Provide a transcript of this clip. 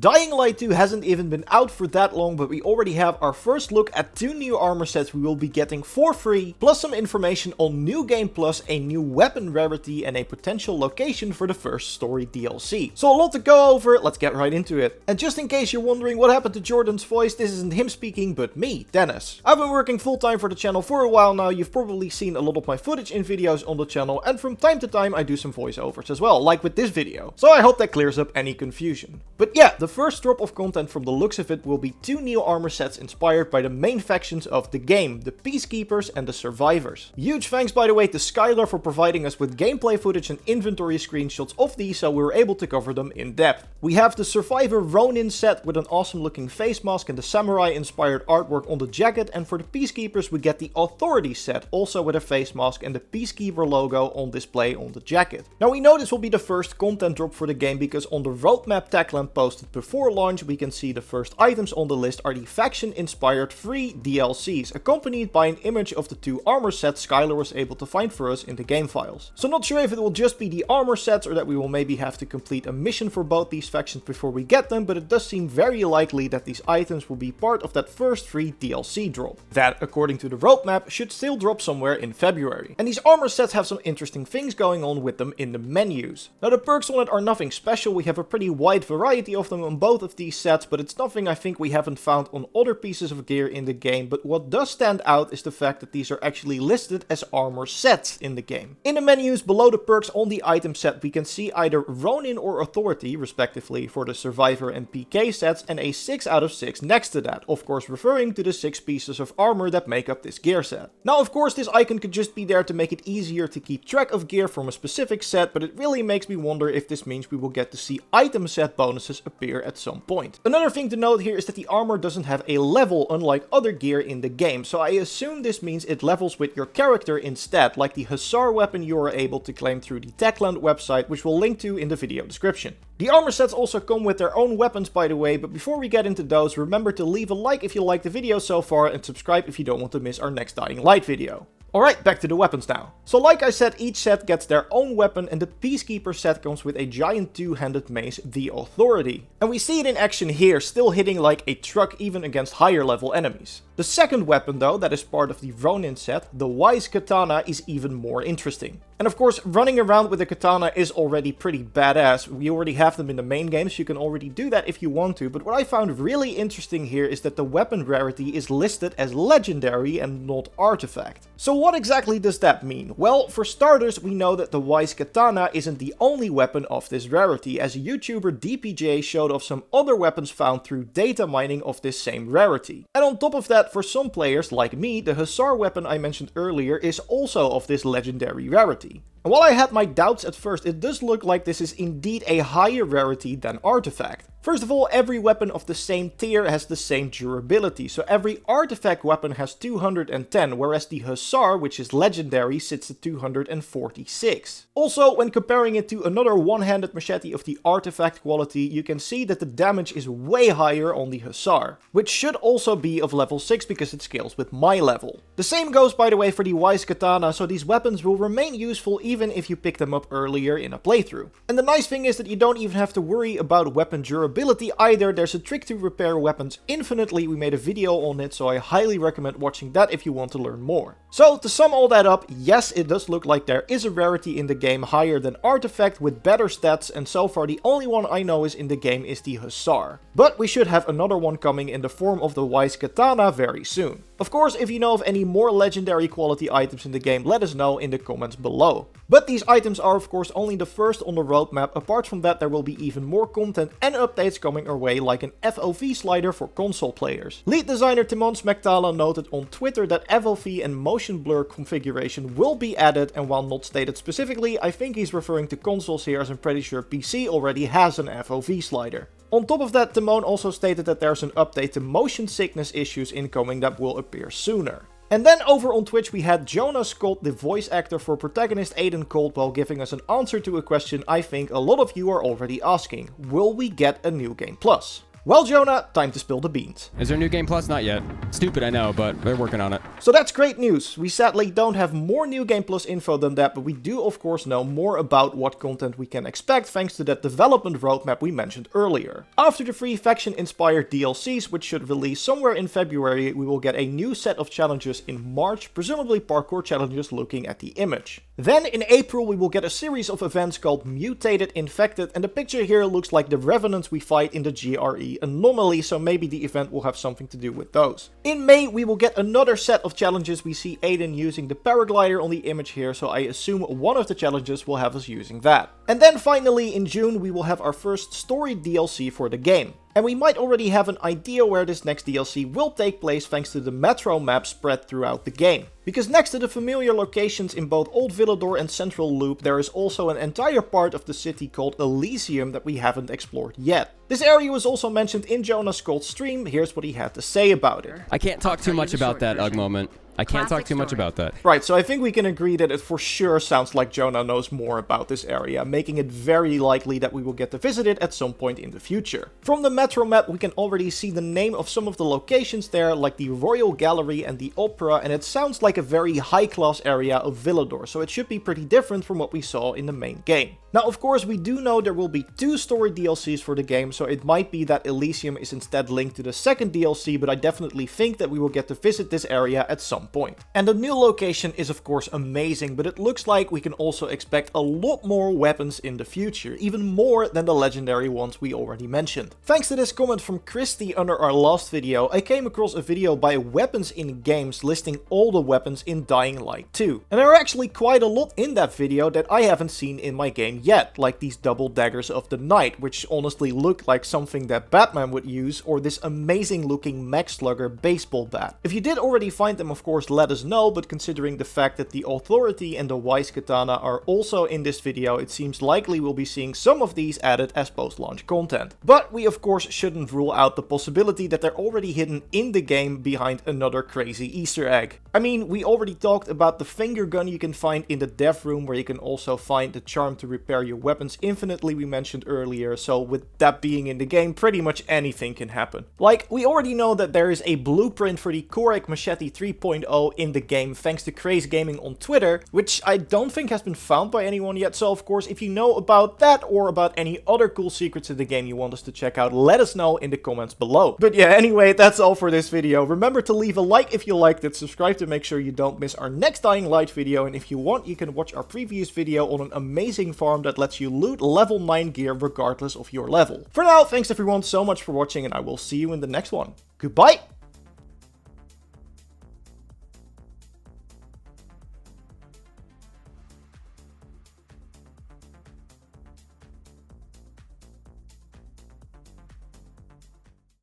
Dying Light 2 hasn't even been out for that long, but we already have our first look at 2 new armor sets we will be getting for free, plus some information on New Game Plus, a new weapon rarity, and a potential location for the first story DLC. So a lot to go over, let's get right into it. And just in case you're wondering what happened to Jordan's voice, this isn't him speaking, but me, Dennis. I've been working full time for the channel for a while now. You've probably seen a lot of my footage in videos on the channel, and from time to time I do some voiceovers as well, like with this video. So I hope that clears up any confusion. But yeah, the first drop of content from the looks of it will be 2 new armor sets inspired by the main factions of the game, the Peacekeepers and the Survivors. Huge thanks by the way to Skylar for providing us with gameplay footage and inventory screenshots of these so we were able to cover them in depth. We have the Survivor Ronin set with an awesome looking face mask and the samurai inspired artwork on the jacket, and for the Peacekeepers we get the Authority set, also with a face mask and the Peacekeeper logo on display on the jacket. Now we know this will be the first content drop for the game because on the roadmap tagline posted before launch we can see the first items on the list are the faction inspired free DLCs, accompanied by an image of the 2 armor sets Skylar was able to find for us in the game files. So not sure if it will just be the armor sets or that we will maybe have to complete a mission for both these factions before we get them, but it does seem very likely that these items will be part of that first free DLC drop. That, according to the roadmap, should still drop somewhere in February. And these armor sets have some interesting things going on with them in the menus. Now the perks on it are nothing special, we have a pretty wide variety of them on both of these sets, but it's nothing I think we haven't found on other pieces of gear in the game, but what does stand out is the fact that these are actually listed as armor sets in the game. In the menus below the perks on the item set we can see either Ronin or Authority respectively for the Survivor and PK sets, and a 6 out of 6 next to that, of course referring to the 6 pieces of armor that make up this gear set. Now of course this icon could just be there to make it easier to keep track of gear from a specific set, but it really makes me wonder if this means we will get to see item set bonuses appear at some point. Another thing to note here is that the armor doesn't have a level unlike other gear in the game, so I assume this means it levels with your character instead, like the Hussar weapon you are able to claim through the Techland website, which we'll link to in the video description. The armor sets also come with their own weapons by the way, but before we get into those, remember to leave a like if you like the video so far and subscribe if you don't want to miss our next Dying Light video. Alright, back to the weapons now. So like I said, each set gets their own weapon, and the Peacekeeper set comes with a giant 2-handed mace, the Authority. And we see it in action here, still hitting like a truck even against higher level enemies. The second weapon though, that is part of the Ronin set, the Wise Katana, is even more interesting. And of course, running around with a katana is already pretty badass. We already have them in the main game, so you can already do that if you want to. But what I found really interesting here is that the weapon rarity is listed as legendary and not artifact. So what exactly does that mean? Well, for starters, we know that the Wise Katana isn't the only weapon of this rarity, as YouTuber DPJ showed off some other weapons found through data mining of this same rarity. And on top of that, for some players like me, the Hussar weapon I mentioned earlier is also of this legendary rarity. And while I had my doubts at first, it does look like this is indeed a higher rarity than artifact. First of all, every weapon of the same tier has the same durability, so every artifact weapon has 210, whereas the Hussar, which is legendary, sits at 246. Also, when comparing it to another one-handed machete of the artifact quality, you can see that the damage is way higher on the Hussar, which should also be of level 6 because it scales with my level. The same goes by the way for the Wise Katana, so these weapons will remain useful even if you pick them up earlier in a playthrough. And the nice thing is that you don't even have to worry about weapon durability either. There's a trick to repair weapons infinitely, we made a video on it, so I highly recommend watching that if you want to learn more. So to sum all that up, yes, it does look like there is a rarity in the game higher than artifact with better stats, and so far the only one I know is in the game is the Hussar. But we should have another one coming in the form of the Wise Katana very soon. Of course, if you know of any more legendary quality items in the game, let us know in the comments below. But these items are of course only the first on the roadmap. Apart from that, there will be even more content and updates coming our way, like an FOV slider for console players. Lead designer Timon Smektala noted on Twitter that FOV and motion blur configuration will be added, and while not stated specifically, I think he's referring to consoles here, as I'm pretty sure PC already has an FOV slider. On top of that, Timon also stated that there's an update to motion sickness issues incoming that will appear sooner. And then over on Twitch we had Jonas Scott, the voice actor for protagonist Aiden Caldwell, giving us an answer to a question I think a lot of you are already asking. Will we get a New Game Plus? Well, Jonah, time to spill the beans. Is there New Game Plus? Not yet. Stupid, I know, but they're working on it. So that's great news. We sadly don't have more New Game Plus info than that, but we do of course know more about what content we can expect thanks to that development roadmap we mentioned earlier. After the free faction-inspired DLCs, which should release somewhere in February, we will get a new set of challenges in March, presumably parkour challenges looking at the image. Then in April we will get a series of events called Mutated Infected, and the picture here looks like the revenants we fight in the GRE anomaly, so maybe the event will have something to do with those. In May we will get another set of challenges. We see Aiden using the paraglider on the image here, so I assume one of the challenges will have us using that. And then finally in June we will have our first story DLC for the game. And we might already have an idea where this next DLC will take place thanks to the metro map spread throughout the game. Because next to the familiar locations in both Old Villador and Central Loop, there is also an entire part of the city called Elysium that we haven't explored yet. This area was also mentioned in Jonah's Cold stream. Here's what he had to say about it. I can't talk too much about that, Ugg moment. I can't talk too much about that. Right, so I think we can agree that it for sure sounds like Jonah knows more about this area, making it very likely that we will get to visit it at some point in the future. From the metro map we can already see the name of some of the locations there, like the Royal Gallery and the Opera, and it sounds like a very high-class area of Villador, so it should be pretty different from what we saw in the main game. Now, of course, we do know there will be 2 story DLCs for the game, so it might be that Elysium is instead linked to the second DLC, but I definitely think that we will get to visit this area at some point. And the new location is of course amazing, but it looks like we can also expect a lot more weapons in the future, even more than the legendary ones we already mentioned. Thanks to this comment from Christy under our last video, I came across a video by Weapons in Games listing all the weapons in Dying Light 2. And there are actually quite a lot in that video that I haven't seen in my game yet, like these double daggers of the night, which honestly look like something that Batman would use, or this amazing looking Max Slugger baseball bat. If you did already find them, of course let us know, but considering the fact that the Authority and the Wise Katana are also in this video, it seems likely we'll be seeing some of these added as post-launch content. But we of course shouldn't rule out the possibility that they're already hidden in the game behind another crazy Easter egg. I mean, we already talked about the finger gun you can find in the dev room, where you can also find the charm to repair your weapons infinitely we mentioned earlier, so with that being in the game, pretty much anything can happen. Like, we already know that there is a blueprint for the Korek Machete 3.0 in the game thanks to Craze Gaming on Twitter, which I don't think has been found by anyone yet, so of course if you know about that or about any other cool secrets in the game you want us to check out, let us know in the comments below. But yeah, anyway, that's all for this video. Remember to leave a like if you liked it, subscribe to make sure you don't miss our next Dying Light video, and if you want you can watch our previous video on an amazing farm that lets you loot level 9 gear regardless of your level. For now, thanks everyone so much for watching, and I will see you in the next one. Goodbye!